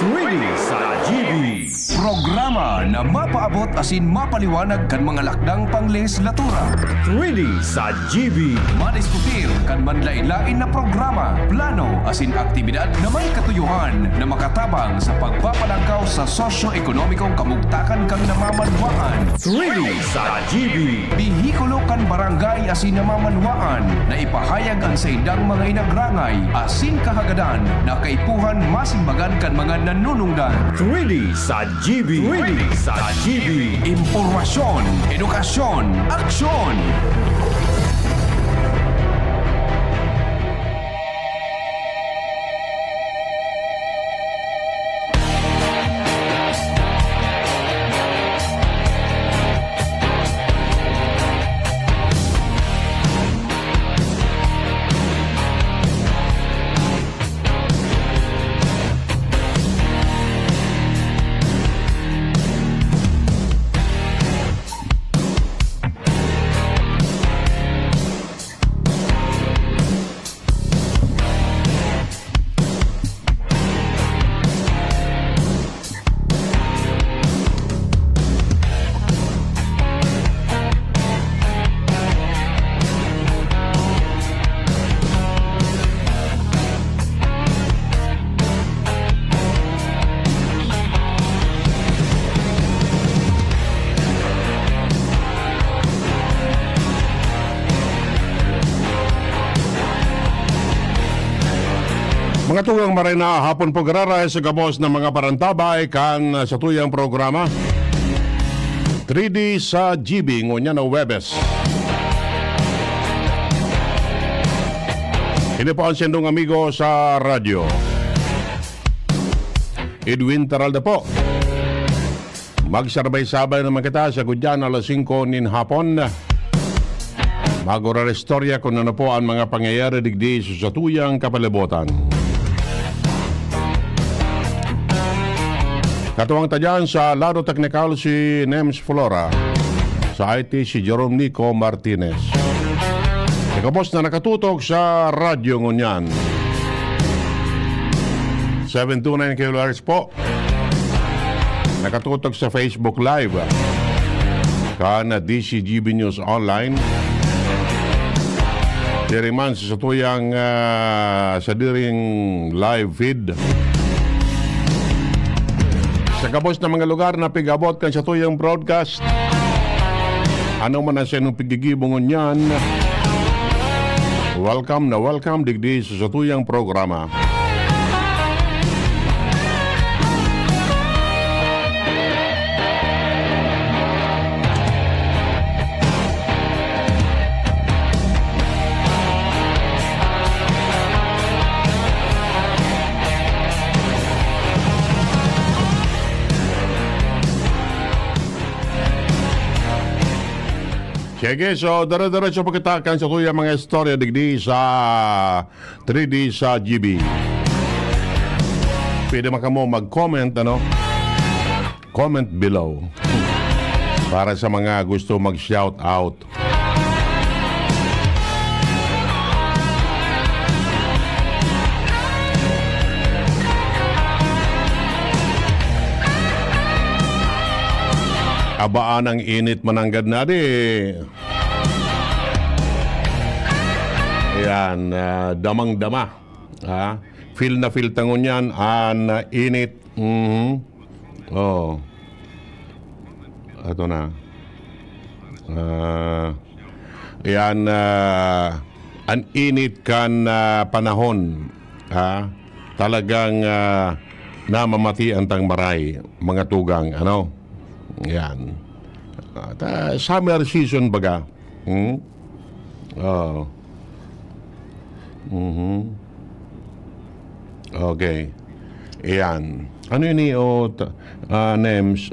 3D sa GB. Programa na mapaabot asin mapaliwanag kan mga lakdang panglegislatura. 3D sa GB. Madiskutir kan manlain-lain na programa, plano asin aktibidad na may katuyuhan na makatabang sa pagpapalangkaw sa sosyo-ekonomikong kamugtakan kang namamanwaan. 3D sa GB. Bihikulo kan barangay asin namamanwaan na ipahayag ang sa idang mga inagrangay asin kahagadan na kaipuhan masimbagan kan mga nanunungdan. 3D sa GB. 3D sa GB. Impormasyon, edukasyon, aksyon. Mga tugang marina, hapon po gararay sa gabos ng mga parantabay kan sa tuyang programa 3D sa GB ngunya na Webes. Ini po ang sendong amigo sa radyo. Edwin Taralda po. Magsarbay-sabay naman kita sa kudyan alas 5 nin hapon. Magora-restorya kung ano po ang mga pangyayari digdi sa tuyang kapalibutan. Katuwang tadyan sa lado technical si Nems Flora, sa IT si Jerome Nico Martinez. Ikapos na nakatutok sa radyo ngunyan 729 kHz po. Nakatutok sa Facebook Live kana DCGB News Online. Diriman sa tuyang sa diring live feed sa kabos na mga lugar na pigabot kan sa tuyang broadcast. Ano man ang sinong pigigibongon yan, welcome na welcome digdi sa tuyang programa. Sige, so dara-diretso pagkitakan sa tuyang mga istorya digdi sa 3D sa GB. Pwede makamo mag-comment, comment below para sa mga gusto mag-shout out. Abaan ang init mananggad na di. Ayan, damang-dama. Feel na feel tangon yan, init. Oh. Ito na. Ayan, ang init kan panahon. Talagang namamati ang tangmaray, mga tugang, Yan. Summer season baga. Oh. Okay. Yan. Ano yun Nems,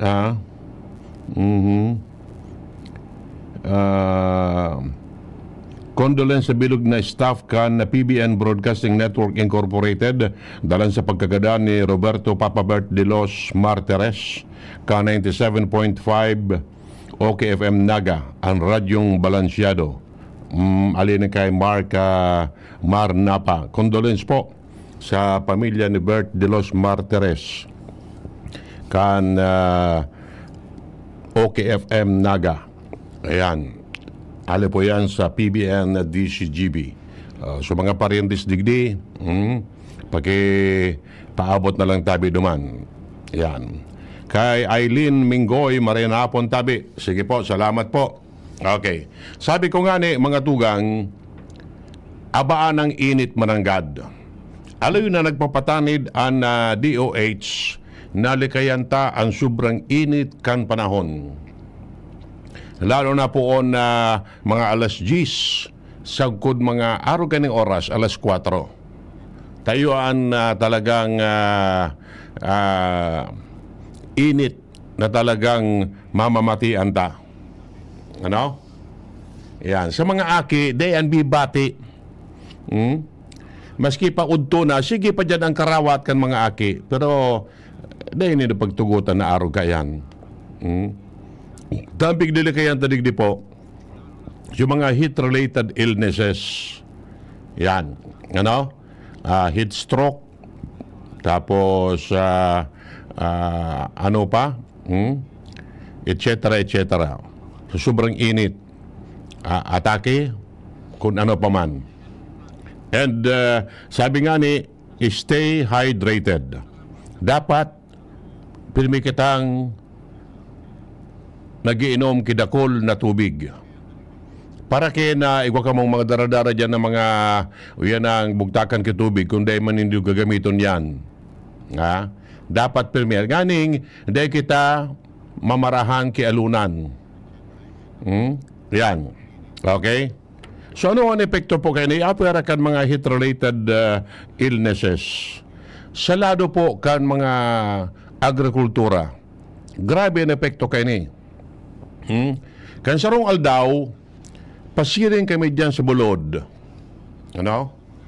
condolence sa bilog na staff kan na PBN Broadcasting Network Incorporated dalan sa pagkagada ni Roberto Papabert de los Martires ka 97.5 OKFM Naga ang radyong balansyado. Alin kay Mar Napa. Condolence po sa pamilya ni Bert de los Martires kan OKFM Naga. Ayan. Ali po yan sa PBN DCGB. So mga parientes digdi, paabot na lang tabi duman. Ayan. Kay Eileen Minggoy, marinapon tabi. Sige po, salamat po. Okay. Sabi ko nga ni, mga tugang, abaan ng init mananggad. Aloy na nagpapatanid ang DOH na likayanta ang sobrang init kan panahon. Lalo na po na mga alas 10, sagkod mga araw kaning oras, alas 4. Tayuan talagang init na talagang mamamatian ta. Ano? Yan. Sa mga aki, dayan bibati. Maski pa udto na, sige pa dyan ang karawat kan mga aki. Pero, dayan nito pagtugutan na araw kayan. Dampig dili kayan tadigdi po. Yung mga heat-related illnesses. Yan. Ano? Heat stroke. Tapos, ano pa? Et cetera, et cetera. So, sobrang init. Atake, kung ano pa man. And sabi nga ni, stay hydrated. Dapat, pirmi kitang nagiinom kidakol na tubig. Para kaya na igwa ka mong mga daradara dyan na mga yan ang bugtakan ki tubig kung dahil man hindi gagamiton yan. Dapat pirmi. Ganing, dahil kita mamarahan ki alunan. Yan. Okay? So ano ang epekto po kayo? Iapera kan mga heat-related illnesses. Sa lado po kan mga agrikultura. Grabe ang epekto kayo ni. Kan sarong aldaw, pasiring kami dyan sa Bulod. Ano?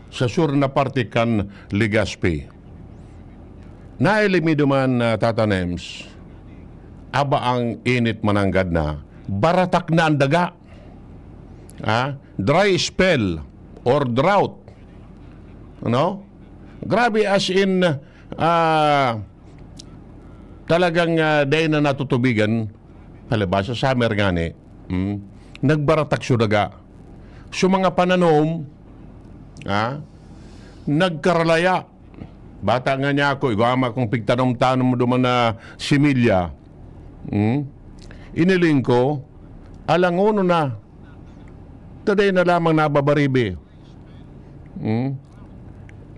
Sa sur na parte kan Legazpi. Nailimi duman tatanems, aba ang init mananggad na, baratak na ang daga. Dry spell or drought. Ano? Grabe as in talagang day na natutubigan palibasa sa summer gani. Nagbaratak siya daga. So mga pananom nagkaralaya. Bata nga niya ako, igama kong pigtanom-tanom mo duman na similya. Iniling ko, alangono na. Today na lamang nababaribe.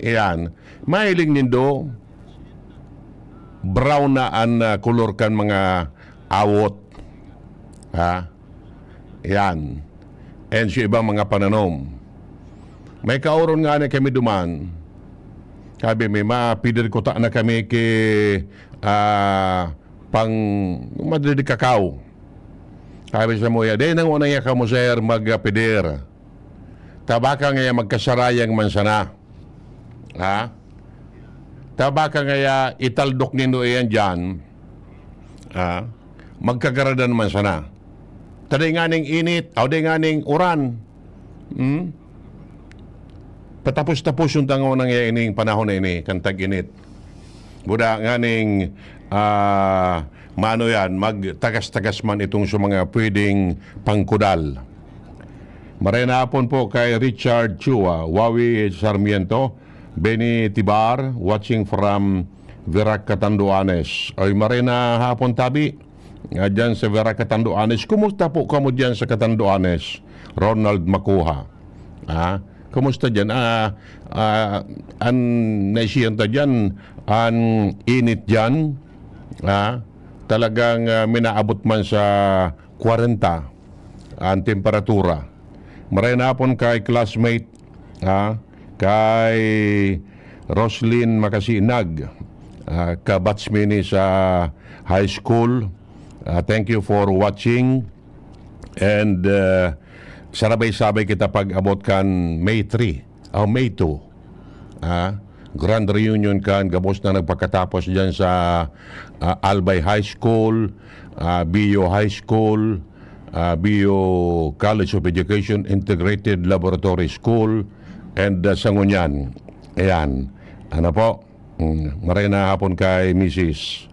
Iyan. Mahiling nindo, brown na ang kulor kan mga awot. Iyan. And sa ibang mga pananom. May kauron nga na kami duman. Sabi, may mapidir ko ta na kami pang madrid kakao. Sabi sa moya, day nang unang yaka mo sir magpidir. Tabaka nga magkasarayang mansana. Tabaka nga italdok nindo iyan dyan. Magkagaradan mansana. Taday nga ning init, o day nga ning uran. Patapos-tapos yung tango ng ining panahon na ini, kantag init. Buda nga ning maano yan, magtagas-tagas man itong sa mga pwedeng pangkudal. Marinapon po kay Richard Chua, Wawi Sarmiento, Benny Tibar, watching from Verac Catanduanes. Ay marina hapon tabi, dyan sa Verac Catanduanes. Kumusta po kamo dyan sa Catanduanes? Ronald Makuha. Kumusta dyan? An naisiyanta dyan, an init dyan, talagang minaabot man sa 40 ang temperatura. Marinapon kay classmate, kay Roslyn Makasinag, kabatsmini sa high school. Thank you for watching. And sarabay-sabay kita pag-abot kan May 3 o May 2. Grand reunion kan gabos na nagpagkatapos dyan sa Albay High School, BU High School, BU College of Education Integrated Laboratory School, and Sangunyan. Ayan. Ano po? Maray na hapon kay Mrs.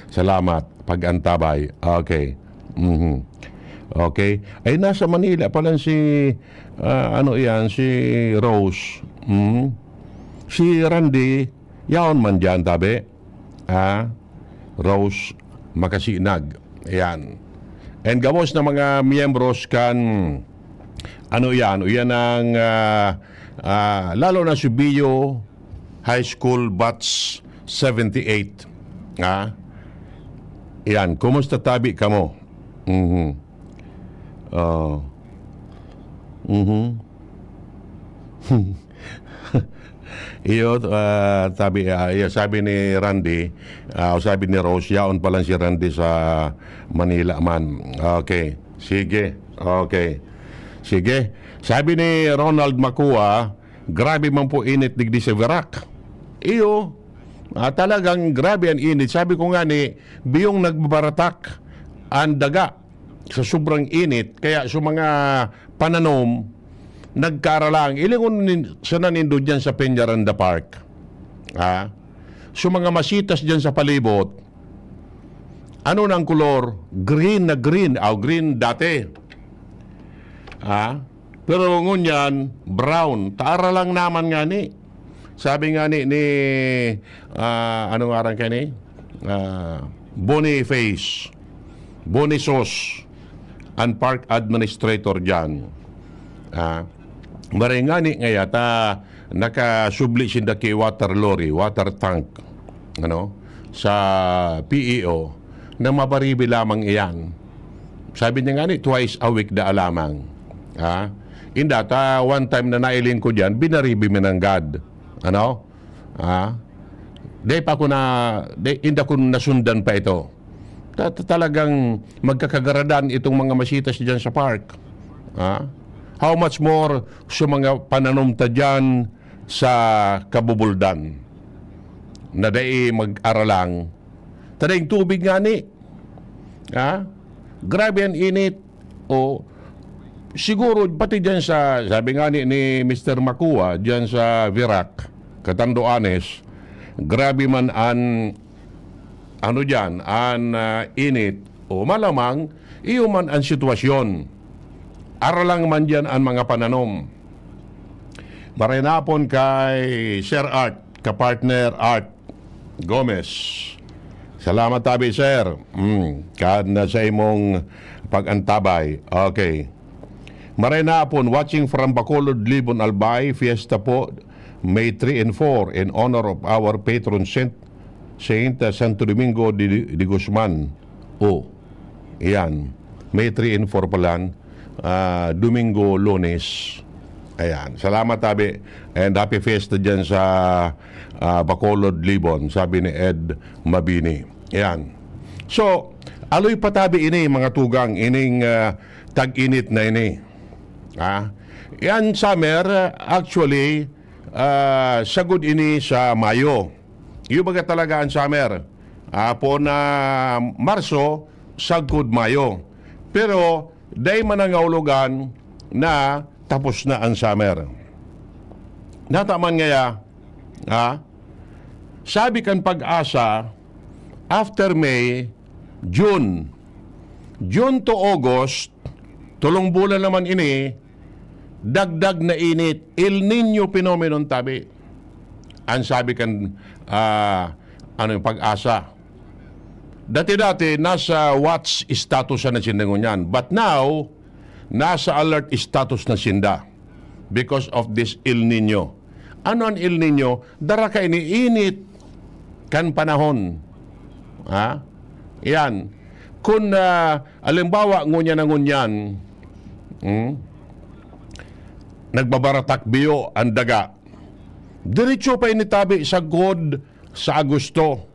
Salamat. Pag-antabay. Okay. Mhm. Okay. Ay, nasa Manila pala si, si Rose. Mhm. Si Randy, yaon man dyan, tabi. Rose Makasinag. Ayan. And gamos na mga miyembros kan, yan ang, lalo na si Bio High School Batch 78. Yan, kumusta tabi ka mo? Iyo, sabi ni Randy, sabi ni Rose, yaon pa lang si Randy sa Manila man. Okay, sige. Okay, sige. Sabi ni Ronald Makua, grabe man po init digdi sa Verac. Iyo, talagang grabe ang init. Sabi ko nga ni, biyong nagbabaratak ang daga sa sobrang init, kaya sa mga pananom, nagkaralang. Ilingon sa nanindo dyan sa Peñaranda Park. So mga masitas dyan sa palibot, ano ng kulor? Green na green. Green dati. Pero ngunyan, brown. Taara lang naman nga ni. Sabi nga ni anong arang ka ni? Boniface. Bonisos. Ang park administrator dyan. Maringani nga yata nakasubli sinda kay water lorry, water tank sa PEO na mabaribi lamang iyan. Sabi niya nga ni, twice a week da alamang. Indata, one time na nailin ko diyan, binaribi mi ng God. Inda ko nasundan pa ito. Talagang magkakagaradan itong mga masitas diyan sa park. How much more sa mga pananumta dyan sa kabubuldan na dai mag-aralang. Tadayang tubig nga ni. Grabe ang init. Siguro, pati dyan sa, sabi nga ni Mr. Makua, dyan sa Verac, Catanduanes, grabe man an init, malamang, iyo man ang sitwasyon. Aralang man dyan ang mga pananom. Marinapon kay Sir Art, kapartner Art Gomez. Salamat tabi, sir. Kad na sa imong pag-antabay. Okay. Marinapon, watching from Bacolod, Libon, Albay, Fiesta po, May 3 and 4, in honor of our patron Saint Santo Domingo de Guzman. Iyan. May 3 and 4 pa lang. Domingo, Lunes. Ayan. Salamat tabi. And happy fiesta dyan sa Bacolod, Libon. Sabi ni Ed Mabini. Ayan. So, aloy patabi ini mga tugang. Ining tag-init na ini. Yan summer, actually, sagod ini sa Mayo. Yung baga talaga ang summer. Po na Marso, sagod Mayo. Pero, day manangahulugan na tapos na ang summer. Nataman ngaya, sabi kan Pag-asa, after May, June to August, tulong bulan naman ini, dagdag na init, El Nino phenomenon tabi. Ang sabi kan, yung Pag-asa. Dati-dati, nasa watch status na sindangon yan. But now, nasa alert status na sinda because of this El Nino. Ano ang El Nino? Dara ka iniinit kan panahon. Yan. Kung alimbawa ngunya na ngunyan, nagbabaratak biyo ang daga, diretso pa initabi sa God sa Agosto.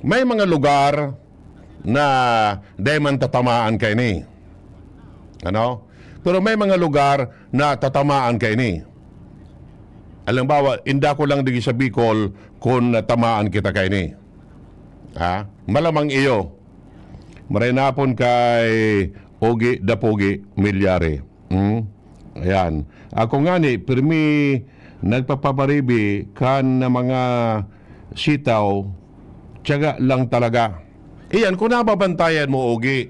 May mga lugar na di man tatamaan kay ni. Pero may mga lugar na tatamaan kay ni. Halimbawa, inda ko lang digi sa Bicol kung tamaan kita kay ni. Malamang iyo. Marinapon kay Ogi Dapogi Milyari. Ayan. Ako nga ni, pirmi nagpapabaribi kan na mga sitaw tiyaga lang talaga. Iyan, kung nababantayan mo, Ogi,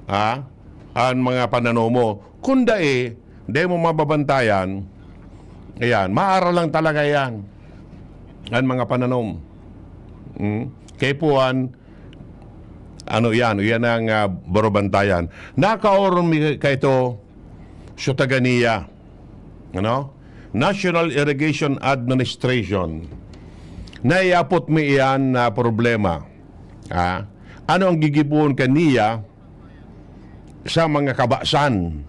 ang mga pananaw mo, kung di mo mababantayan, ayan, maaral lang talaga yan. Ang mga pananaw. Kaya puan, yan ang barobantayan. Nakauron mi kaito sa Taganiya, National Irrigation Administration. Naiapot mi iyan na problema. Ano ang gigibuon kaniya sa mga kabasan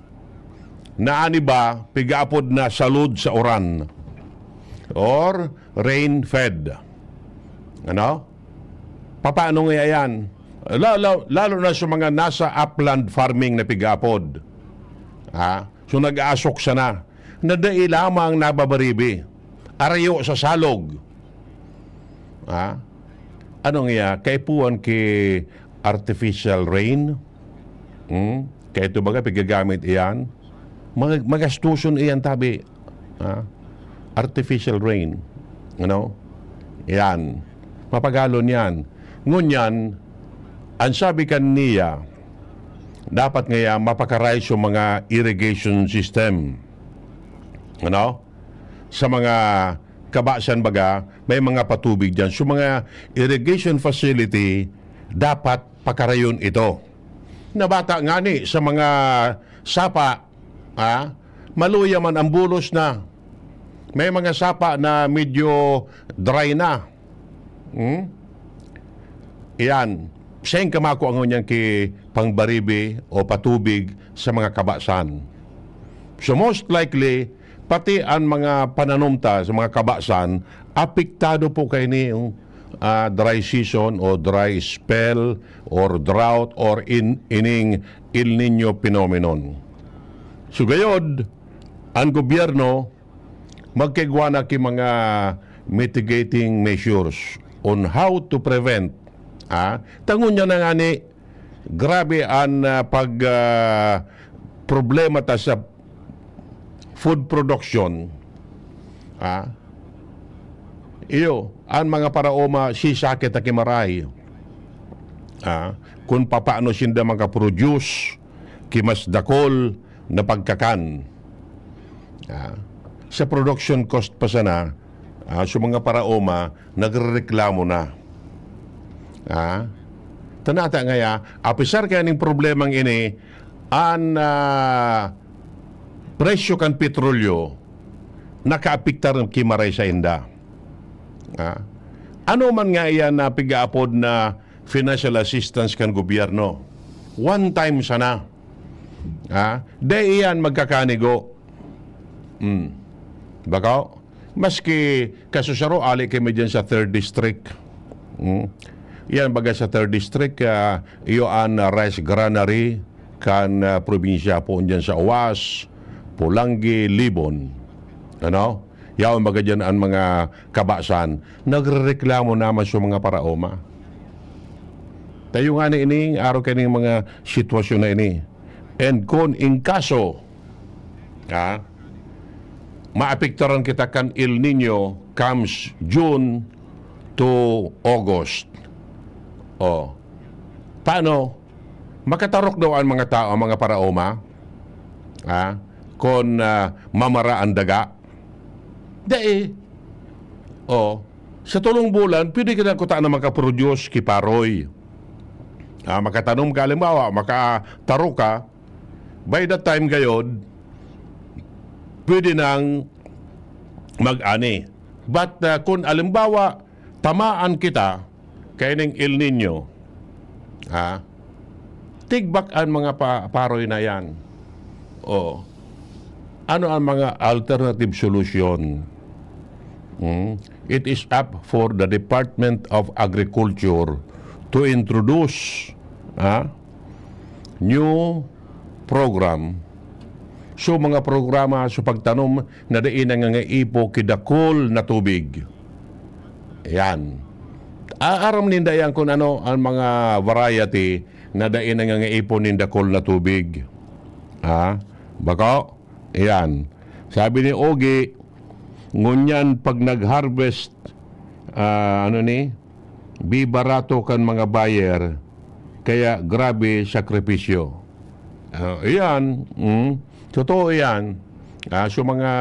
na ani ba pigaapod na salud sa uran or rain fed? Paano nga yan? Lalo na sa mga nasa upland farming na pigaapod. So nag-aasok siya na dai lamang nababaribi. Arayo sa salog. Ano nga, kaipuan ki artificial rain? Kaya ito baga, pigagamit iyan. Magastuson iyan tabi. Artificial rain. Yan. Mapagalon yan. Ngunyan, ang sabi kan niya, dapat nga mapakaray sa mga irrigation system. Sa mga kabasan baga, may mga patubig dyan. So mga irrigation facility, dapat pakarayon ito. Nabata nga ni sa mga sapa, maluya man ang bulos na. May mga sapa na medyo dry na. Iyan. Siyang kamako ang niyang ki pangbaribi o patubig sa mga kabasan. So most likely, pati ang mga pananumta sa mga kabasan, apektado po kayo ni dry season o dry spell or drought or ining El Nino phenomenon. So gayod, ang gobyerno magkigwa na ki mga mitigating measures on how to prevent. Tangon niya na nga ni, grabe ang problema ta sa food production. Iyo, ang mga paraoma sisakit na kimaray. Kung paano sinda makaproduce kimas dakol na pagkakan. Sa production cost pa sana, sa mga paraoma, nagrereklamo na. Tanata ngaya, apisar kaya ning problemang ini, ang presyo kan petrolyo nakaapiktar ng kimaray sa inda. Ano man nga iyan na pigaapod na financial assistance kan gobyerno? One time sana. De iyan magkakanigo. Bakaw? Maski kasusaro, ali kami dyan sa 3rd District. Yan baga sa 3rd District, iyo ang rice granary kan probinsya po dyan sa Owas, Pulangi, Libon. Yaon baga dyan ang mga kabasan, nagrereklamo naman sa mga paraoma. Tayo nga ni ining, araw kayo mga sitwasyon na ini. And kung in kaso, maapektaran kita kan El Nino comes June to August. Paano? Makatarok daw ang mga tao, ang mga paraoma? Kung mamara ang daga? Sa tulong bulan, pwede ka na kuta na makaproduce kiparoy. Makatanom ka, halimbawa, makataro ka, by that time gayod, pwede nang mag-ani. But kung halimbawa, tamaan kita, kaya ng El Nino, tigbak ang mga paroy na yan. Ano ang mga alternative solution? It is up for the Department of Agriculture to introduce new program. So mga programa sa pagtanom na diin nga ipo kidakol na tubig. Yan. Aaram ninda yan kung ano ang mga variety na dain nga ipo nindakol na tubig. Baka? Yan. Sabi ni Ogie, ngunyan pag nag-harvest bibarato kan mga buyer, kaya grabe sakripisyo. Iyan, totoo yan. So mga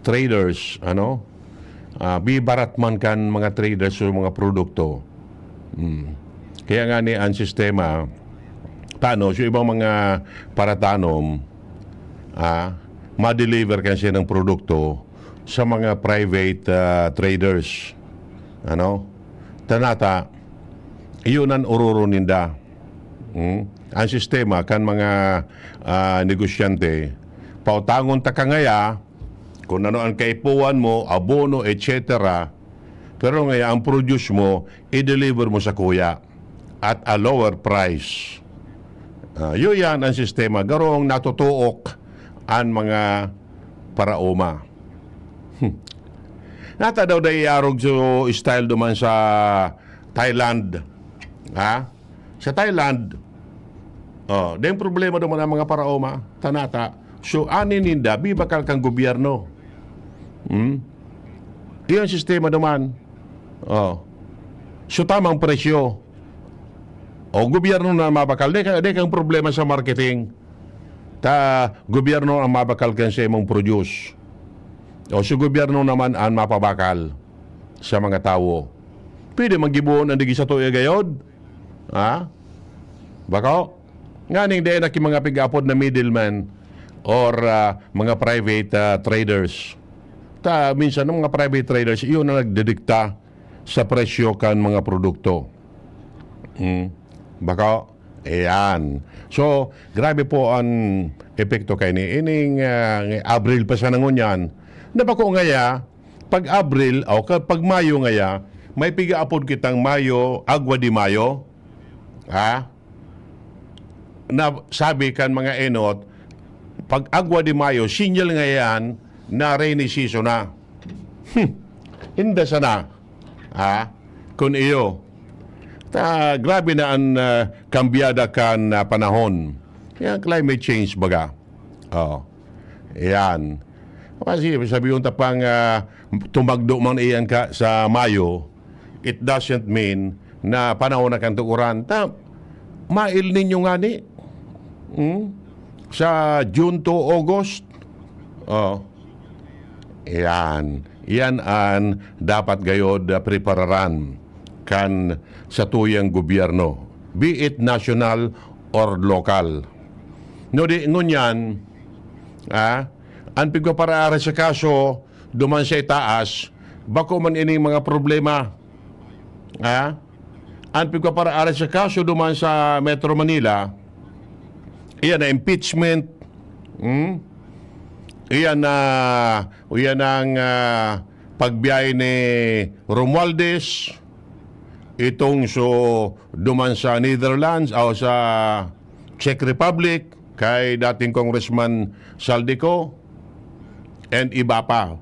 traders, bibarat man kan mga traders o mga produkto. Kaya nga ni ang sistema, so ibang mga paratanom, ma-deliver kan siya ng produkto sa mga private traders. Tanata, iyon ang ururo ninda. Ang sistema kan mga negosyante, pautangon ta ka ngaya, kung ano ang kaipuan mo, abono, etc. Pero ngaya, ang produce mo, i-deliver mo sa kuya at a lower price. Yun yan ang sistema. Garong natutuok ang mga paraoma. Nata daw day arog so style duman sa Thailand. Sa Thailand, dahil problema duman ang mga paraoma, tanata, so aninda, bibakal kang gobyerno. Iyon sistema duman. So tamang presyo. Gobyerno na mabakal. Di kang problema sa marketing. Gobyerno ang mabakal kan sa imong produce. So gobyerno naman ang mapabakal sa mga tao. Pwede magibuon ang digi sa tuya gayod. Bako? Nganing dahil na mga pig-apod na middleman or mga private traders. Minsan ng mga private traders, iyon na nagdedikta sa presyo kan mga produkto. Bako? Ayan. So, grabe po ang epekto kay ni. Ining Abril pa sa nangunyan. Nabako ngaya, pag Abril, o pag Mayo ngaya, may piga-apod kitang Mayo, Agua de Mayo. Na sabi kan mga enot, pag Agua de Mayo, sinyal ngayon na rainy season na. Hindi sana. Kung iyo. Grabe na ang kambyada kan panahon. Yan, climate change baga. Yan. Kasi sabi yung tapang tumagdo man iyan ka sa Mayo, it doesn't mean na panahon na kang tukuran. Mail ninyo nga ni. Sa June to August. Yan. Yan ang dapat gayod prepararan kan sa tuyang gobyerno, be it national or local. No di ngunyan, ang pigpaparaara sa kaso duman sa itaas, bako man ining mga problema. Ang pigpaparaara sa kaso duman sa Metro Manila, iyan na impeachment, iyan ang pagbiyahe ni Romualdez, itong duman sa Netherlands o sa Czech Republic kay dating Congressman Saldico and iba pa.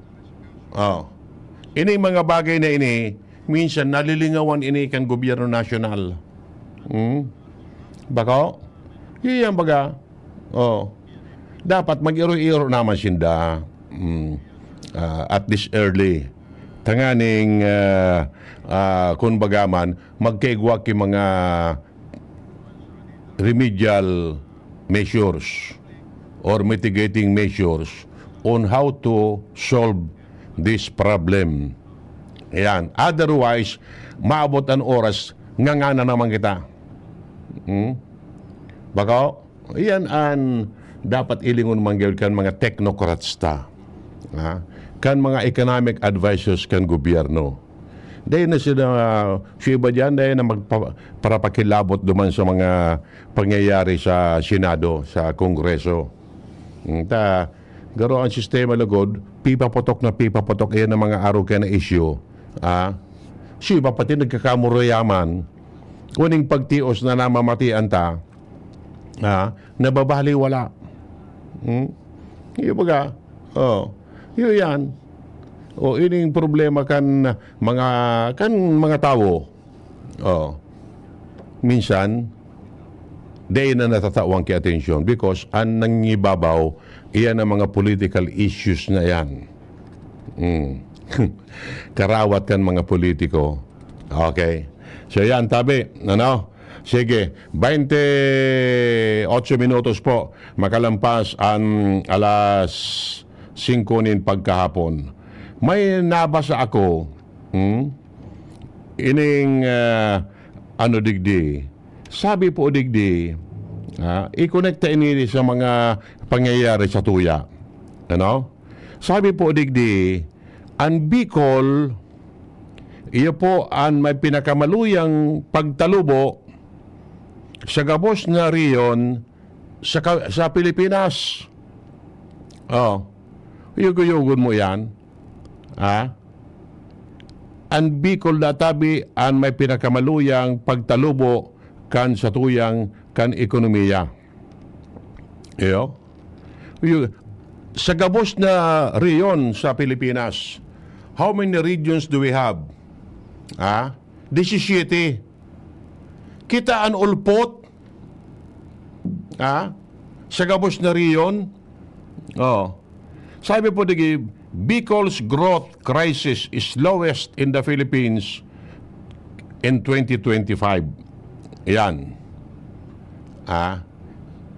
Ini mga bagay na ini minsan nalilingawan ini kan gobyerno nasyonal. Bako? Iyan baga. Dapat mag-iro-iro naman sinda at this early. Tanganing kung bagaman magkaigwa ki mga remedial measures or mitigating measures on how to solve this problem. Ayan. Otherwise, maabot ang oras nga na naman kita. Baka, iyan ang dapat ilingon manggil kan mga technocrats ta. Kan mga economic advisors kan gobyerno. Dahil na sila, siya ba dyan, dahil na para pakilabot duman sa mga pangyayari sa Senado, sa Kongreso. Garo ang sistema lagod, pipapotok na pipapotok, yan ang mga araw kaya na issue. Siya ba pati nagkakamurayaman, kuning pagtios na namamatian ta, nababali wala. Iyo baga, iyo yan. Ining problema kan mga tao. Minsan day na natatawang ki attention because ang nangibabaw iyan ang mga political issues na yan. Karawat kan mga politiko. Okay. So yan, tabi. Ano? Sige, 28 minutos po makalampas ang alas 5 nin pagkahapon. May nabasa ako, ining ano digdi. Sabi po digdi, i-connecta ini sa mga pangyayari sa tuya. Ano? Sabi po digdi, ang Bicol, iyo po ang may pinakamaluyang pagtalubo sa gabos na riyon sa Pilipinas. Oh, yugod mo yan. Ang Bicol databi ang may pinakamaluyang pagtalubo kan sa tuyang kan ekonomiya. Iyo. Sa gabos na riyon sa Pilipinas, how many regions do we have? 17. Kita ang ulpot sa gabos na riyon. Sabi po digi, Bicol's growth crisis is lowest in the Philippines in 2025. Yan.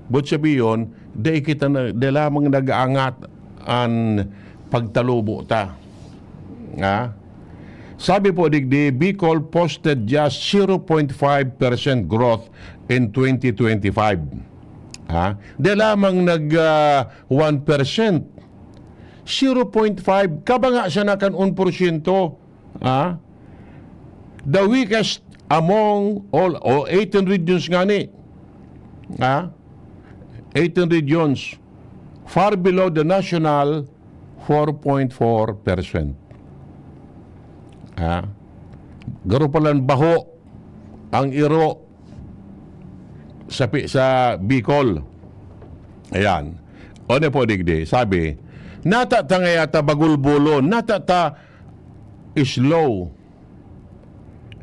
But sabiyon, di kita na, di lamang nag-aangat ang pagtalubo ta. Sabi po digdi, Bicol posted just 0.5% growth in 2025. Di lamang nag 1%. 0.5, kabanga siya na kan 1%. The weakest among all 18 regions nga ni. 18 regions, far below the national 4.4%. Garo palang baho ang iro sa Bicol. Ayan. One po digdi, sabi, natata ngayata bagulbulo, natata slow.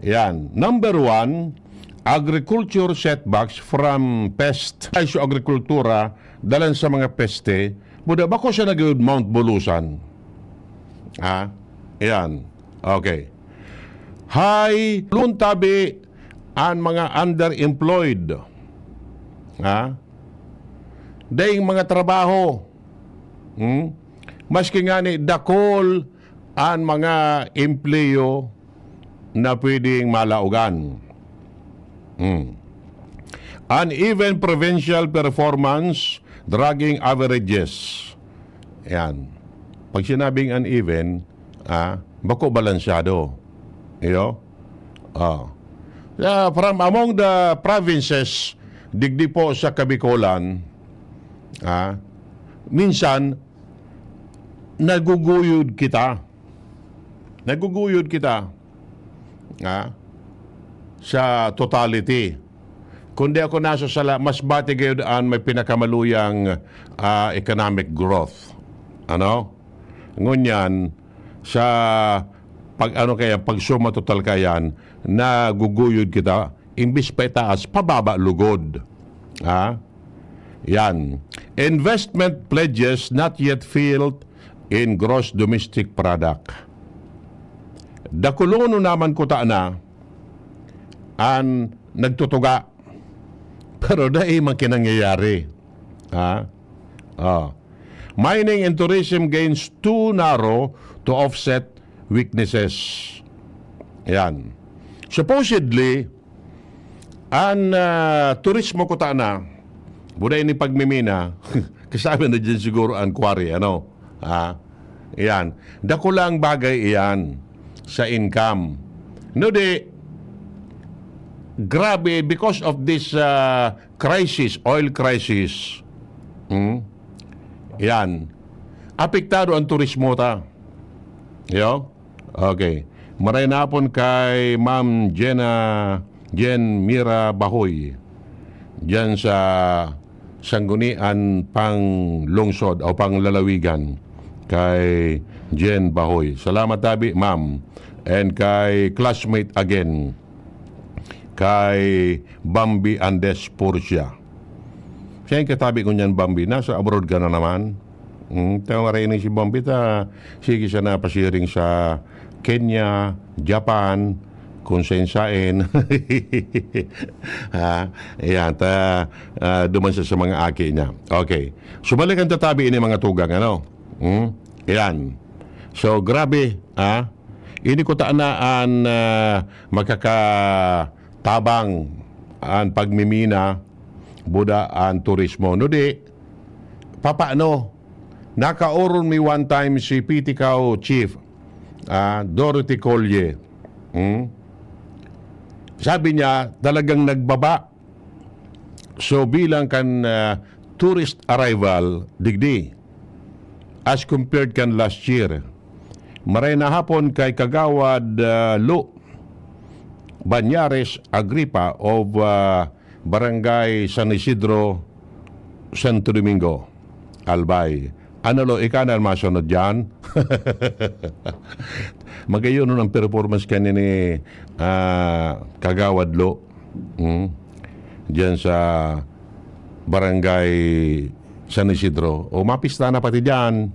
Ayan. Number 1, agriculture setbacks from pest. Ay sa agrikultura, dalan sa mga peste, buda bako siya nag Mount Bulusan. Ayan. Okay. High luntabi ang mga underemployed. Daing mga trabaho. Maski nga ni dakol ang mga empleyo na pwedeng malaugan. Uneven provincial performance, dragging averages. Yan. Pag sinabing uneven, bako balansyado. From among the provinces, digdi po sa Kabikolan, minsan, naguguyod kita. Sa totality. Kundi ako nasa mas bati gayon may pinakamaluyang economic growth. Ngunyan, sa pag suma total kayan, naguguyod kita, imbis pa itaas, pababa lugod. Yan. Investment pledges not yet filled in gross domestic product. Dakulono naman ko ta na an nagtutuga. Pero dahil man kinangyayari. Mining and tourism gains too narrow to offset weaknesses. Yan. Supposedly, ang turismo ko ta na, buday ni pagmimina, kasama na dyan siguro ang quarry, Yan. Dakulang bagay iyan sa income. No di, grabe, because of this crisis, oil crisis, yan, apektado ang turismo ta. Okay. Maray na po kay Ma'am Jen Mira Bahoy dyan sa Sanggunian pang lungsod o pang lalawigan kay Jen Bahoy. Salamat tabi, ma'am. And kay classmate again, kay Bambi Andes Pursia. Siya yung katabi ko niyan, Bambi. Nasa abroad ka na naman. Tayo rin si Bambi, sige siya na pasiring sa Kenya, Japan, konsensain. Ayan, duman sa mga aki niya. Okay. So, balikan tatabi ini mga tugang, ano? Ayan. So, grabe, ini ko taanaan makakatabang ang pagmimina buda ang turismo. No di, papaano? Nakauron mi one time si Piticao Chief, Dorothy Collier. Sabi niya, talagang nagbaba. So bilang kan tourist arrival, digdi, as compared kan last year. Maray na hapon kay Kagawad Lo Banyares Agripa of Barangay San Isidro, Santo Domingo, Albay. Ano lo, ikanan masunod dyan? Magayon nun ang performance kanini Kagawad Lo. Diyan sa Barangay San Isidro. O mapista na pati dyan.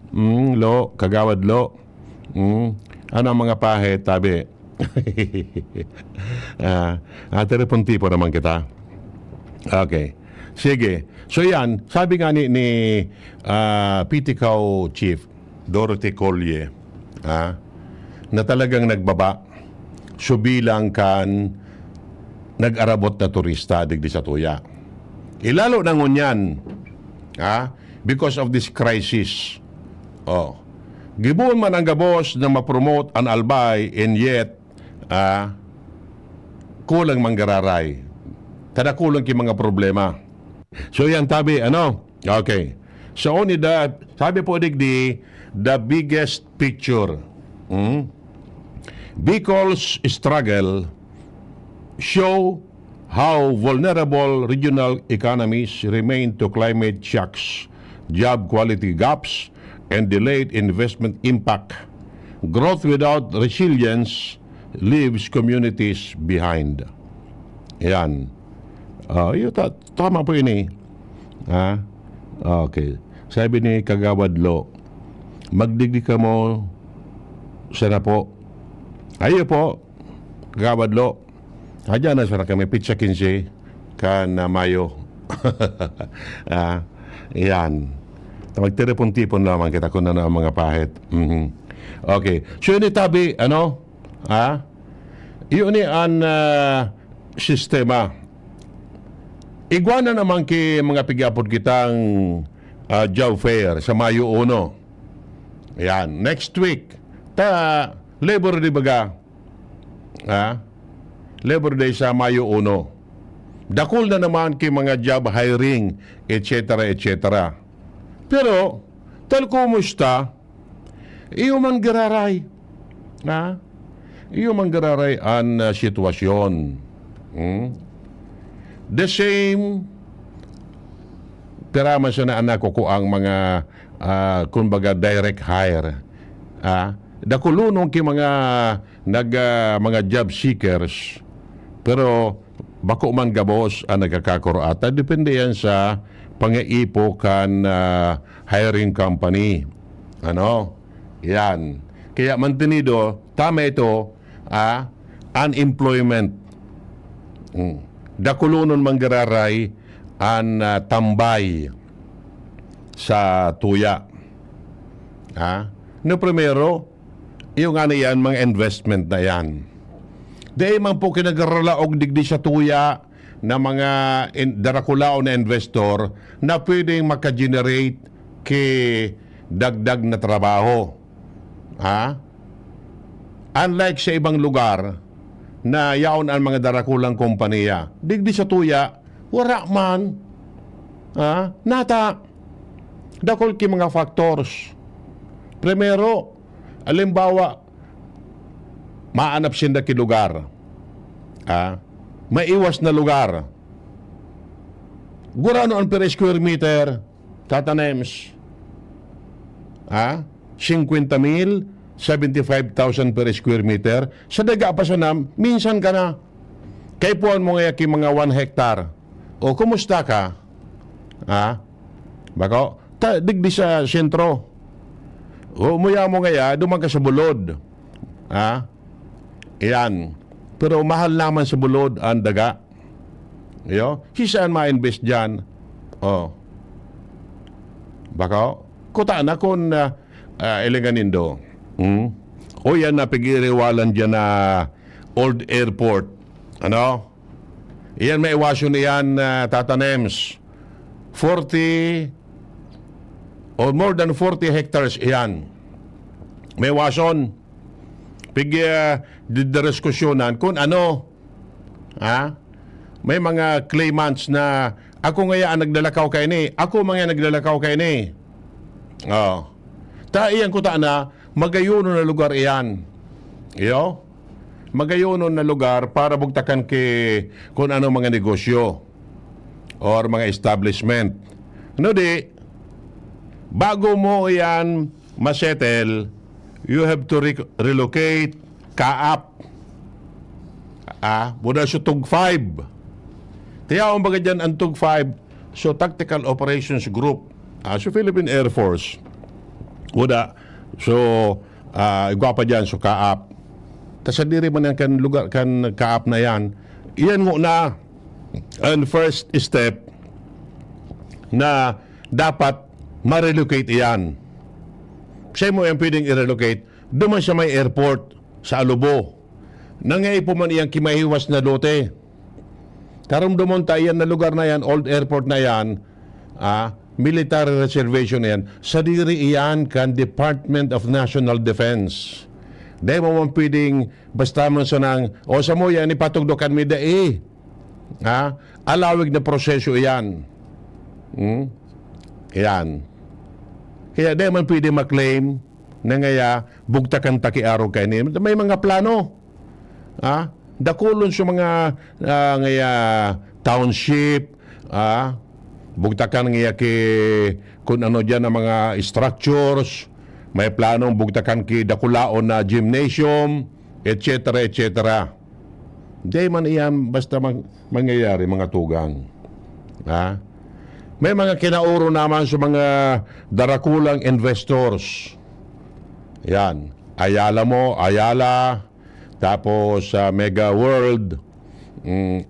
Lo, Kagawad Lo. Ano ang mga pahit, tabi? Telepon tipo naman kita. Okay. Sige. So yan, sabi nga ni Piticao Chief, Dorothy Collier, na talagang nagbaba. Subilang kan nag-arabot na turista digdi sa tuya. Ilalo na ngunyan, because of this crisis. Gibuon man ang gabos na ma-promote ang Albay and yet kulang manggararay. Tada kulang ki mga problema. So yan tabi, ano? Okay. So only that, sabi po digdi, the biggest picture. Bicol's struggle show how vulnerable regional economies remain to climate shocks, job quality gaps, and delayed investment impact. Growth without resilience leaves communities behind. Yan. Tama po ini. Okay. Sabi ni Kagawad Lo, magdigdi ka mo sana po. Ayo po, Kagawad Lo. Adyan na sana kami, pizza 15 ka na Mayo. Yan. Magtiripon-tipon naman kita kung ano ang mga pahit. Okay. So yun tabi, ano? Yun ang sistema. Iguana naman ki mga pigapod kitang job fair sa Mayo 1. Yan. Next week, Labor Day baga. Labor Day sa Mayo 1. Dakol na naman ki mga job hiring, etc. etc. Pero, kumusta? Iyo man gararay. Iyo man gararay ang sitwasyon. The same, tiraman siya na anak ko ang mga, kumbaga, direct hire. Dakulunong ki mga, mga job seekers. Pero, bako man gabos ang nagkakakurata. Depende yan sa pangaipo kan hiring company. Ano? Yan. Kaya mantenido, tama ito, unemployment. Dakulunon manggararay an tambay sa tuya. No, primero, yung ano yan, mga investment na yan. Dahil man po kinagaralaog digdi sa tuya na mga darakulao na investor na pwedeng makagenerate kay dagdag na trabaho. Unlike sa ibang lugar na yaon ang mga darakulang kompanya, digdi sa tuya, wala man. Nata. Dakol ki mga factors. Primero, alimbawa, maanap sinda ki lugar. Maiwas na lugar. Gurano ang per square meter, tatanems. 50,000, 75,000 per square meter. Sa daga pa sa nam, minsan ka na. Kay puan mo nga ki mga 1 hectare. O, kumusta ka? Bako? Digdi sa sentro. O, muya mo nga dumang ka sa bulod. Iyan. Pero mahal naman sa bulod ang daga. Yo, saan ma-invest dyan? Oh. Baka, kuta na kung ilinganindo. O yan na pagiriwalan dyan na old airport. Ano? Iyan may iwasyon iyan, Tata Nems. 40 or more than 40 hectares iyan. May iwasyon. Didiskusyonan kung ano. Ha? May mga claimants na ako ngayaan naglalakaw kay ni. Ako mga naglalakaw kay ni. Oh. Ta iyan ko ta na magayuno na lugar iyan. Iyo? Magayuno na lugar para bugtakan kung ano mga negosyo or mga establishment. No di, bago mo iyan masettle, you have to relocate kaap. Muna siya TUG 5. Tiyaw ang baga dyan ang TUG 5, so Tactical Operations Group, so Philippine Air Force. Muna, so igwa pa dyan, so kaap. Tas diri man yan kan lugar, kan kaap na yan. Iyan mo na ang first step na dapat ma-relocate iyan. Siya mo yung pwedeng i-relocate, duman siya may airport sa Alubo. Nangay po man iyang kimahiwas na lote. Karam dumonta yan na lugar na yan, old airport na yan, military reservation na yan, sa diri iyan kan Department of National Defense. Dahil mo man pwedeng basta man sa nang, o sa mo yan, ipatugdokan mi da alawig na proseso iyan. Iyan. Kaya di man pwede maklaim na ngaya bugtakan takiaraw kay ni. May mga plano. Dakulon sa mga ngaya township, bugtakan ngaya kung ano dyan ang mga structures, may planong bugtakan dakulaon na gymnasium, etc. etc. Di man iyan basta mangyayari mga tugang. May mga kinauro naman sa mga darakulang investors. Yan. Ayala, tapos Mega World,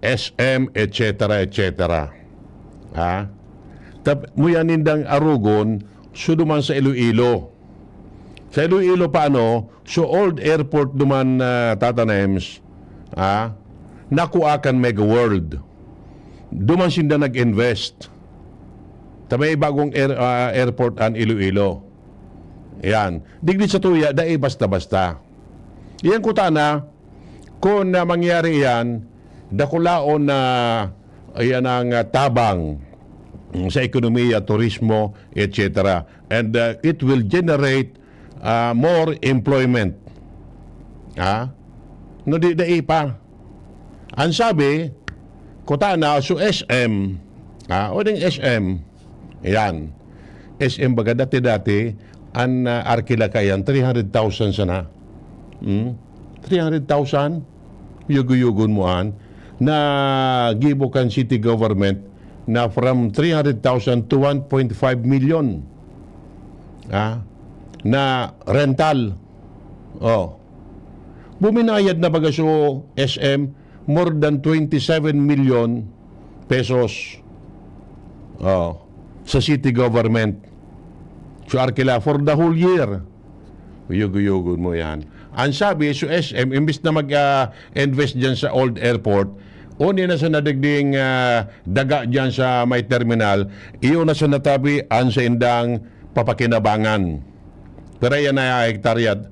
SM, etc. etc. Muyan nindang arugon, suduman sa Iloilo. Sa Iloilo paano, so old airport duman Tata Nems, nakuakan Mega World. Duman sinda nag-invest. May bagong airport an Iloilo. Yan. Digdi sa tuya, dahil basta-basta. Yan kuta na, kung mangyari yan, dakulaon na yan ang tabang sa ekonomiya, turismo, etc. And it will generate more employment. No di dai pa. Ang sabi, kuta na, so SM, o ding SM, yan. SM baga dati-dati, ang arkila kayan, 300,000 sana. 300,000, yugo-yugon mo na gibukan city government na from 300,000 to 1.5 million. Na rental. Buminayad na baga so SM, more than 27 million pesos. Sa city government. So arkila for the whole year. Uyog-uyogon mo yan. Ang sabi, so SM, imbis na mag-invest dyan sa old airport, una na sa nadigding daga dyan sa may terminal, iyo na sa natabi ang sa indang papakinabangan. Pero yan na hektaryad,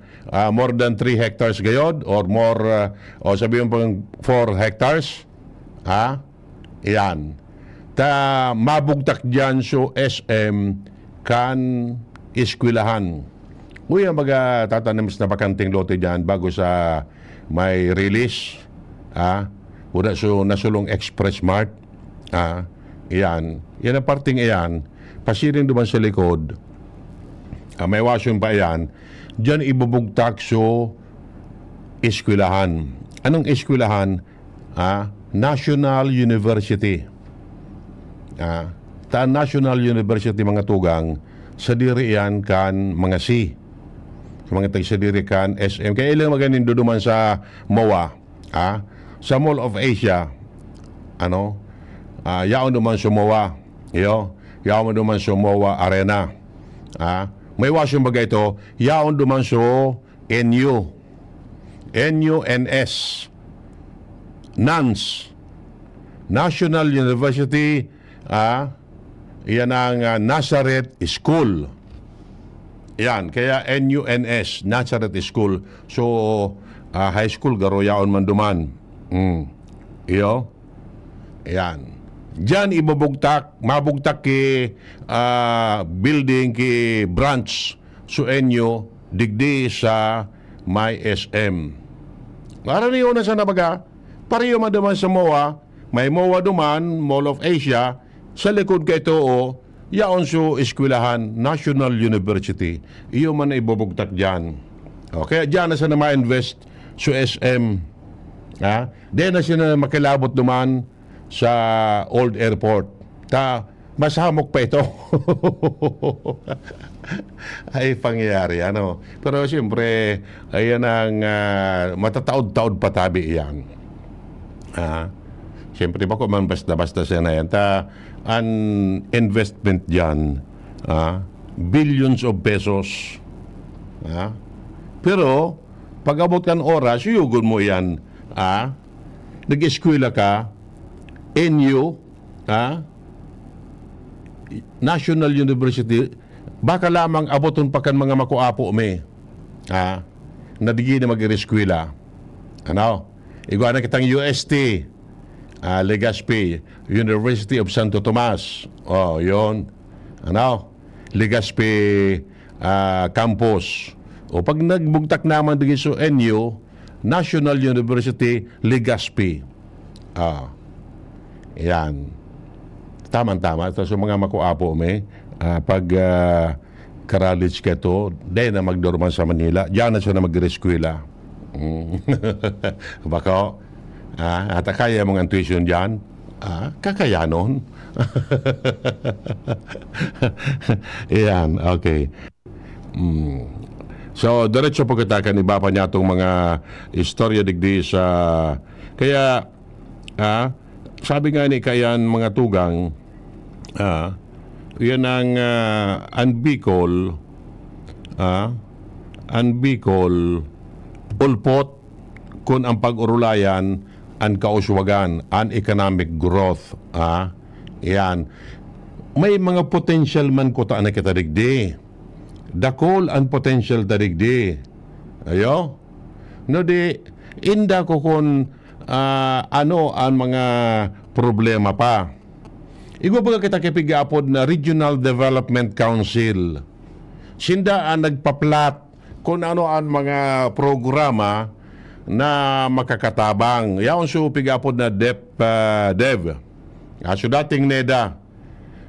more than 3 hectares gayod, or more, o sabihin pang 4 hectares. Yan. Mabugtak dyan so SM kan iskwilahan. Uy, ang mga tatanims na bakanting lote dyan bago sa may release. Una so nasulong Express Mart. Yan. Yan ang parting iyan. Pasiring duman sa likod. May wasyon pa yan. Dyan ibubugtak so iskwilahan. Anong iskwilahan? National University. National University mga tugang sa diri yan kan mga C. Sa mga tag sa diri kan SM. Kaya ilang maganin duduman sa MOA. Sa Mall of Asia, yaon naman sumowa, yaon naman sumowa arena. May wasyo bagay ito, yaon naman so NUNS, NANS, National University, yan ang Nazareth School. Yan, kaya NUNS, Nazareth School. So, high school, garo yaon man duman. Yan. Diyan ibubugtak, mabugtak ki building ki branch so NU digdi sa may SM. Karaniyo na sa nabaga, pariyo man duman sa MOA, may MOA duman, Mall of Asia, sa likod kay ito, yaon so eskwelahan, National University. Iyo man na ibubugtak dyan. Okay, dyan na siya na ma-invest sa SM. Di na siya na makilabot duman sa Old Airport. Mas hamok pa ito. Ay pangyayari, Pero siyempre, ayan ang matataod-taod patabi yan. Siyempre ba ko man basta-basta siya na yan. An investment dyan, billions of pesos. Pero, pag abot kan oras, yugod mo yan. Nag-eskwela ka, NU, National University, baka lamang aboton pa kan mga makuapo me. Nadigi na mag-eskwela. Iguana kitang UST, Legazpi, University of Santo Tomas. Yon. Legazpi campus. O pag nagbugtak naman digi sa NU, National University, Legazpi. Yan. Tama-tama. Ito sa mga makuapo me, pag college ka ito, dahil na magdorman sa Manila, diyan na siya na mag-reskwela. Baka, at kaya mong tuition dyan, kakayanon. Yan, okay. So, diretso po kita kan iba pa niya itong mga istorya digdi sa... Kaya, sabi nga ni kayan mga tugang, yan ang Bicol, ulpot kung ang pag-urulayan ang kauswagan, ang economic growth. Yan. May mga potential man ko taan na kita digdi. Dakol ang potential ta digdi. Ayo? No di, inda ko kung ano ang mga problema pa. Igwabaga kita kipigapod na Regional Development Council. Sinda ang nagpaplat kung ano ang mga programa na makakatabang. Yaon so pigapod na DEV. So dating NEDA.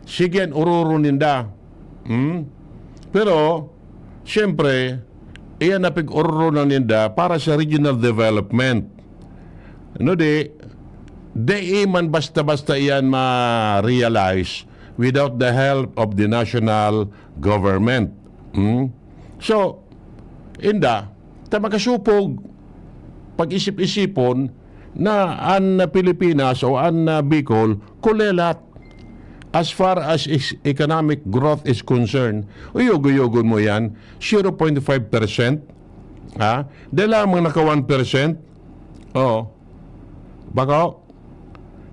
Sige, ururo ninda. Pero, siyempre, iyan na pig-ururo na ninda para sa regional development. Di man basta-basta iyan ma-realize without the help of the national government. So, inda, makasupog pag-isip-isipon na ang Pilipinas o ang Bicol kulelat as far as economic growth is concerned. Uyog-uyogon mo yan, 0.5%. Dahil lamang naka 1%. Baka,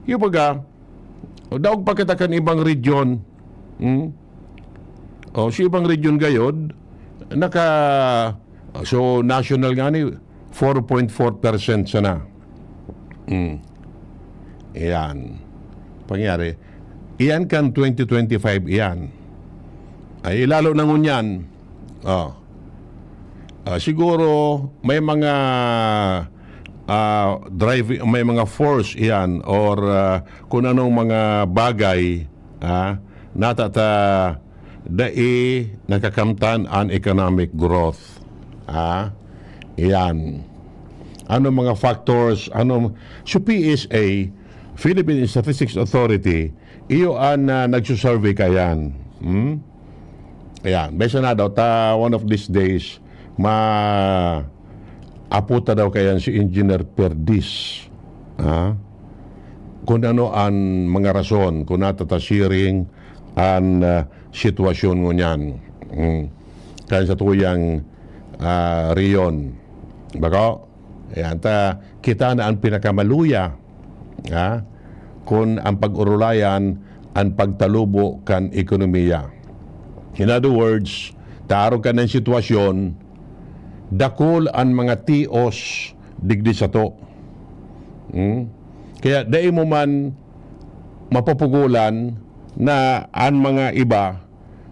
yung baga, daog pa kita kan ibang region. Si ibang region gayod, so national nga ni, 4.4% sana. Iyan. Pangyari. Iyan kan 2025 iyan. Ay ilalo na ngunyan. Siguro may mga may mga force iyan or kung anong mga bagay natata dai nakakamtan ang economic growth. Iyan. Ano mga factors, so PSA, Philippine Statistics Authority, iyo ang nagsusurvey ka yan. Ayan, besa na daw, one of these days, aputa daw kayan si Engineer Perdis. Kung ano ang mga rason, kung natatasiring ang sitwasyon mo niyan. Kaya sa tuyang riyon. Bako? Ayan, kita na ang pinakamaluya kung ang pag-urulayan ang pagtalubo kan ekonomiya. In other words, taaro ka ng sitwasyon, dakol ang mga tios digdi sa to. Kaya dahil mo man mapapugulan na ang mga iba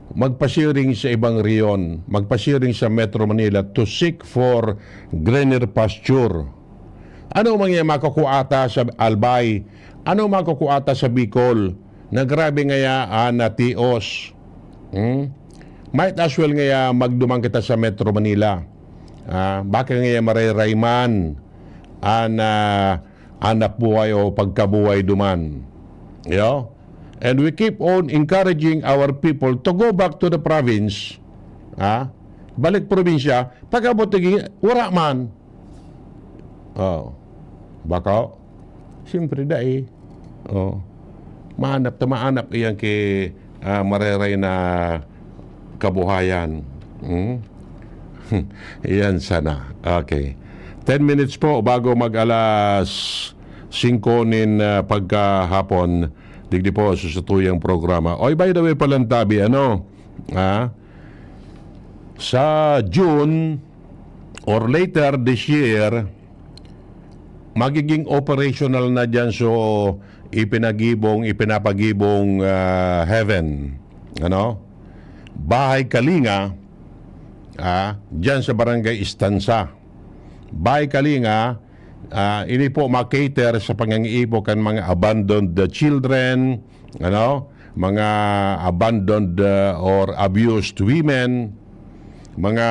magpasiring sa ibang riyon, magpasiring sa Metro Manila to seek for greener pasture. Ano mga makukuata sa Albay? Ano makukuata sa Bicol? Na grabe ngayaan na tios. Might as well ngaya magdumang kita sa Metro Manila. Baka ngaya marerayman anak buhay o pagkabuhay duman. And we keep on encouraging our people to go back to the province. Balik probinsya, pagkabot wala man. Baka, siyempre dahil, maanap iyan kay mareray na kabuhayan. Iyan sana. Okay. 10 minutes po bago mag-alas 5 nin pagkahapon. Digdi po sa tuyang programa. Oy, by the way palang tabi, sa June or later this year, magiging operational na dyan ipinapagibong heaven. Bahay Kalinga, dyan sa Barangay Istansa. Bahay Kalinga, ini po makater sa pangangiibo kan mga abandoned children, mga abandoned or abused women, mga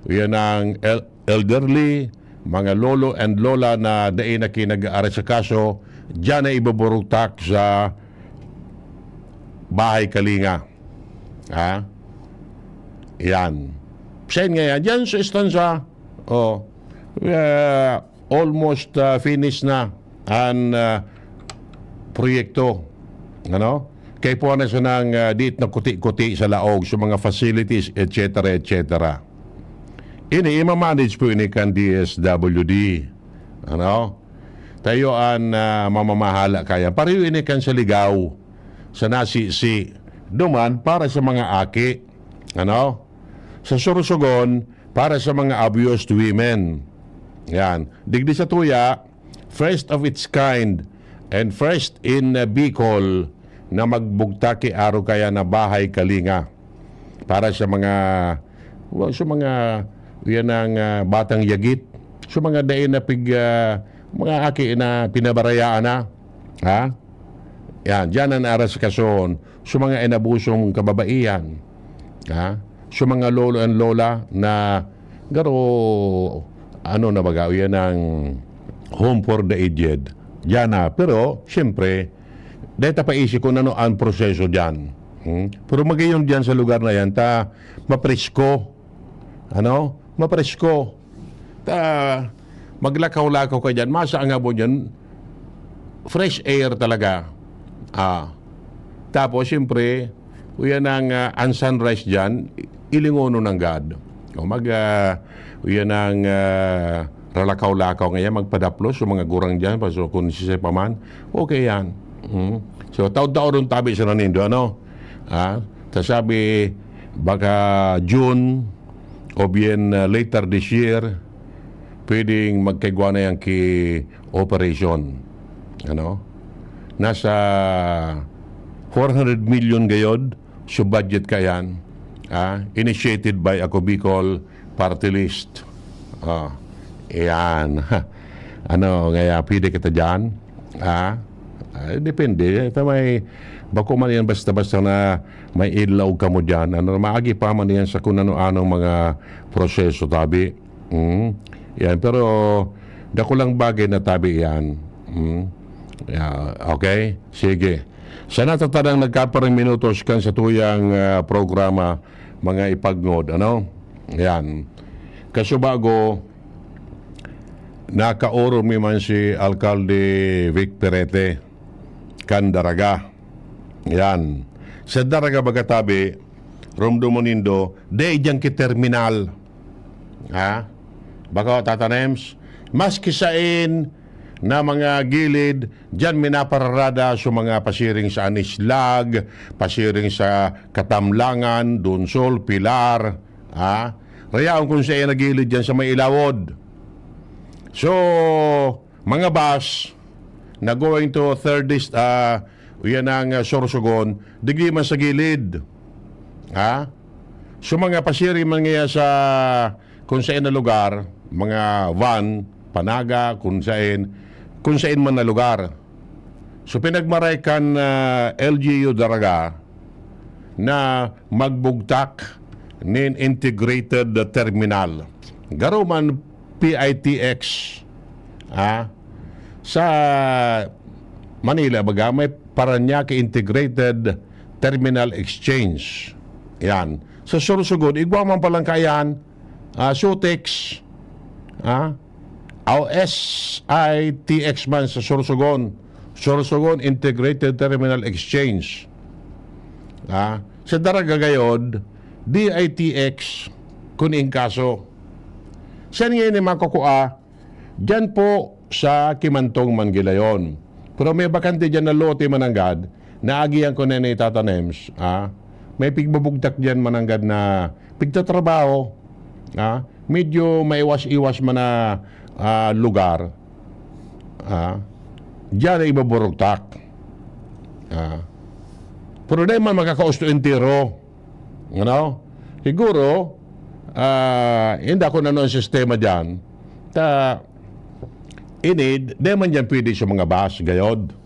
yan ang elderly, mga lolo and lola na dahil na kinag-aaral sa kaso, dyan na ibaburutak sa Bahay Kalinga. Yan. Sayin nga yan, dyan sa istansa, almost finished na ang proyekto. Kaya po na siya ng dit na kuti-kuti sa laog, sa mga facilities, etc. etc. Ini ima-manage po ini kan DSWD. Tayo ang mamamahala kaya. Pareho ini kan sa ligaw, sa nasisi. Duman para sa mga aki. Sa Sorsogon, para sa mga abused women. Yan. Digdi sa tuya, first of its kind and first in Bicol na magbugtaki araw kaya na Bahay Kalinga. Para sa mga yan ang batang yagit. Sa mga dain na mga aki na pinabarayaan na. Yan. Diyan ang aras kason. Sa mga inabusong kababaihan. Sa mga lolo and lola na na baga, yan ang home for the aged. Diyan na. Pero, siyempre, dahil paisip ko na ang proseso dyan. Pero magayon dyan sa lugar na yan, mapresko. Mapresko. Maglakaw-lakaw ka dyan. Masa nga po dyan, fresh air talaga. Tapos, siyempre, yan ang sunrise dyan, ilingono ng God. Yan ang ralakaw-lakaw ngayon, magpadaplos sa mga gurang dyan, so kung sisay pa man, okay yan. So, taon-taon rin tabi sa nanindo, sabi, baka June o bien later this year, pwedeng magkaigwa na yan operation. Nasa 400 million gayod, so budget ka yan. Initiated by Ako Bicol Party List. Yan. Ngaya, pwede kita dyan? Depende. Bako man yan basta-basta na may ilaw ka mo dyan. Maagi pa man yan sa kung ano-anong mga proseso tabi. Yan. Pero, dako lang bagay na tabi yan. Okay? Sige. Sana tatanang nagkaparang minutos kan sa tuyang programa mga ipagnod. Yan. Kaso bago, nakauro mi man si Alcalde Vic Perete kan Daraga. Yan. Sa Daraga bagatabi, Romdo Monindo, de dyan ki terminal. Ha? Baka tatanems, mas kisain na mga gilid, dyan minapararada sa mga pasiring sa Anislag, pasiring sa Katamlangan, Dunsol, Pilar, ha? Rayaon kung siya na gilid dyan sa may Ilawod. So, mga bus na going to third yan ang Sorsogon, digli man sa gilid. Ha? So, mga pasiring man nga sa kung saan na lugar, mga van, panaga, kung saan man na lugar. So pinagmaray kan LGU Daraga na magbugtak nin integrated terminal. Garo man PITX sa Manila baga may Paranaque Integrated Terminal Exchange. Yan. Sa Sorsogon, igwa man palang kayan, Sutex, SITX man sa Sorsogon. Sorsogon Integrated Terminal Exchange. Sa Daraga gayod, DITX kuning kaso. Saan ngayon ni makukua? Diyan po sa Kimantong Mangilayon. Pero may bakante dyan na lote mananggad, naagihan ko na ni Tata Nems, may pigbabugtak dyan mananggad na pigtatrabaho, medyo maiwas-iwas man na lugar, diyan ay ibaburugtak. Pero di man makakausto entero. You know? Siguro, hindi ako na noon sistema dyan, inid, di man dyan pwede sa mga bus, gayod.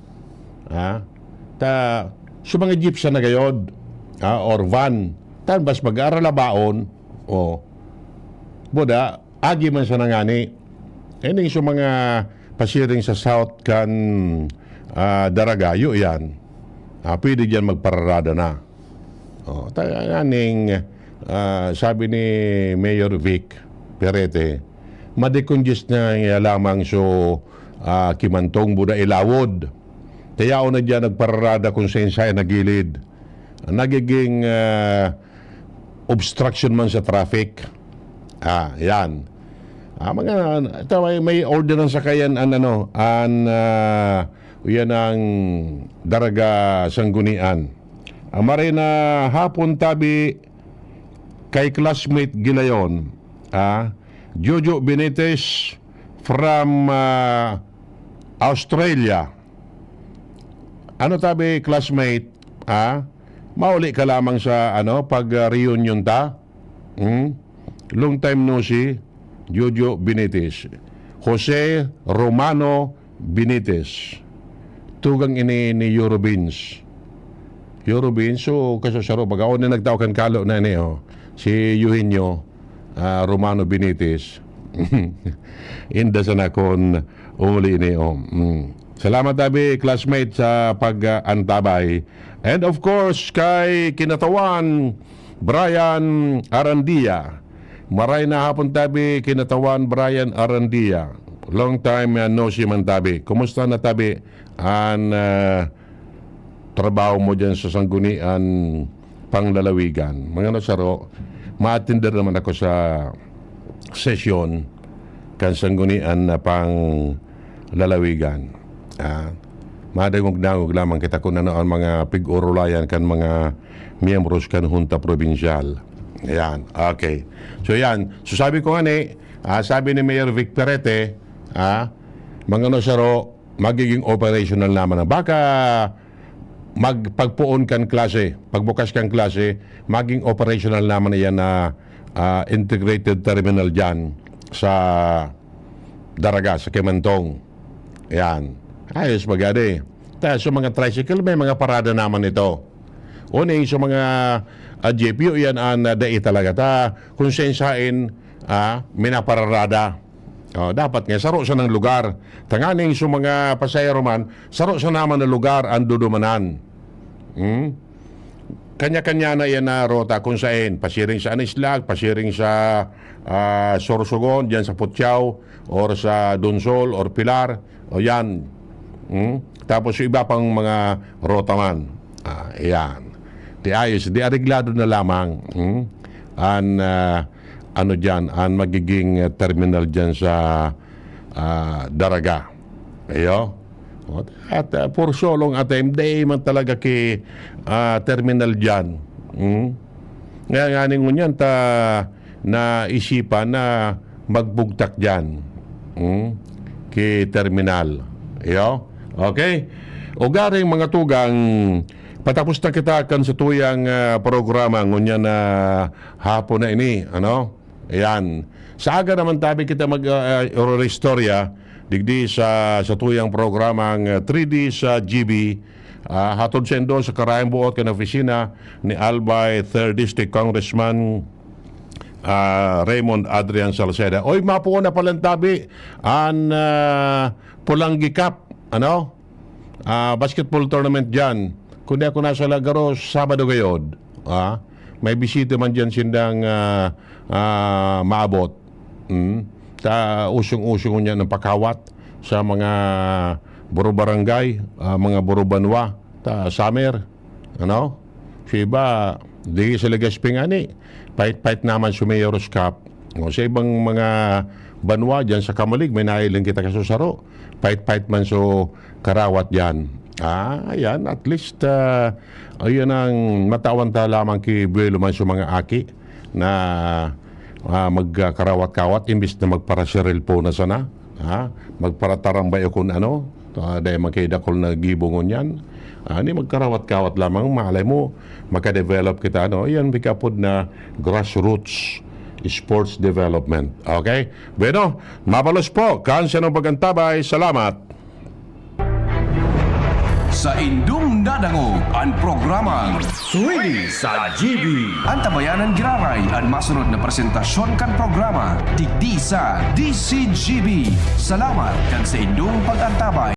Sa mga jeep sa na gayod, or van, bas mag-aaral baon, Buda, agi man sa nangani. Ini sa mga pasiring sa South kan Daragayo yan. Pwede dyan magpararada na. Sabi ni Mayor Vic Perete, madekongest na lamang so Kimantong Buda Ilawod. Kaya na dyan nagpararada kung saan na gilid. Nagiging obstruction man sa traffic. Yan. May ordinance sa kayan yan ang Daraga Sanggunian. Maray na hapon tabi kay classmate Gilayon, Jojo Benitez from Australia. Ano tabi classmate? Mauli ka lamang sa pag reunion ta? Long time no see, Jojo Benitez. Jose Romano Benitez. Tugang ini ni Eurobins. So kasasaro baga ako na nagtawakan kalo na si Eugenio Romano Benitez. Inda sa nakon uli ini Salamat tabi classmate sa pag-antabay. And of course kay kinatawan Brian Arandia. Maray na hapon tabi kinatawan Brian Arandia. Long time no si man tabi. Kumusta na tabi ang trabaho mo dyan sa Sanggunian Panglalawigan? Mga nasaro, ma-attender naman ako sa sesyon kan Sanggunian na Panglalawigan. Madagog-dagog lamang kita kung ano ang mga pig-urulayan kan mga miyembros kan Junta Provincial. Ayan, okay. So yan, so sabi ko nga sabi ni Mayor Vic Perete, mga nasaro, magiging operational naman. Baka magpagpuon kan klase, pagbukas kan klase, maging operational naman yan na integrated terminal dyan sa Daraga, sa Kimantong. Ayan. Ayos magade. So mga tricycle, may mga parada naman ito. Uning sa mga GPU yan ang dai talaga. Kung sensain, minapararada. Dapat nga, saro sa ng lugar. Tanganing sa mga pasayro man, saro sa naman ng lugar ang dudumanan. kanya-kanya na yan na rota kung saan. Pasiring sa Anislag, pasiring sa Sorsogon, dyan sa Putyaw, or sa Donsol, or Pilar, o yan. Tapos yung iba pang mga rota man. Yan. Di ayos, di areglado na lamang. Ano dyan, ang magiging terminal dyan sa Daraga. Ayo. At for so long at time, di man talaga ki terminal dyan. Nga nga ningon yan, na isipan na magbugtak dyan. Ki terminal. Ayo. Okay? O garing mga tugang, patapos na kita kan sa tuyang programa ngunya na hapon na ini, ano? Ayan. Sa aga naman tabi kita mag-istorya digdi sa tuyang programang 3D sa GB, hatod sendo sa karayang buot kan opisina ni Albay 3rd District Congressman Raymond Adrian Salceda. Oy, mapuo na palang tabi an Pulangi Cup, ano? Basketball tournament dyan. Kundi ako nasa Lagaros, Sabado gayod. May bisita man dyan sindang maabot. Usong-usong niya ng pakawat sa mga buro barangay, mga buro banwa, summer. Ano? So iba, di sa Legasping ani. Pait-pait naman sa Mayor's Cup. O, sa ibang mga banwa dyan sa Kamalig, may nailing kita kasusaro. Pait-pait man so karawat yan. Ayan, at least ayun ang matawanta lamang ki Buelo man sa mga aki na magkarawat-kawat imbis na magparasiril po na sana. Magparatarambay o kung ano, dahil magkaidakol na gibongon yan. Ni magkarawat-kawat lamang, malay mo, makadevelop kita, ano, yan bikapod na grassroots sports development. Okay? Bueno, mabalos po. Kansa ng pagantabay. Salamat. Sa indung nadangog ang programang 3D sa GB. Ang tabayanan giraray ang masunod na presentasyon kan programa digdi sa DCGB. Salamat kan sa indung pag-antabay.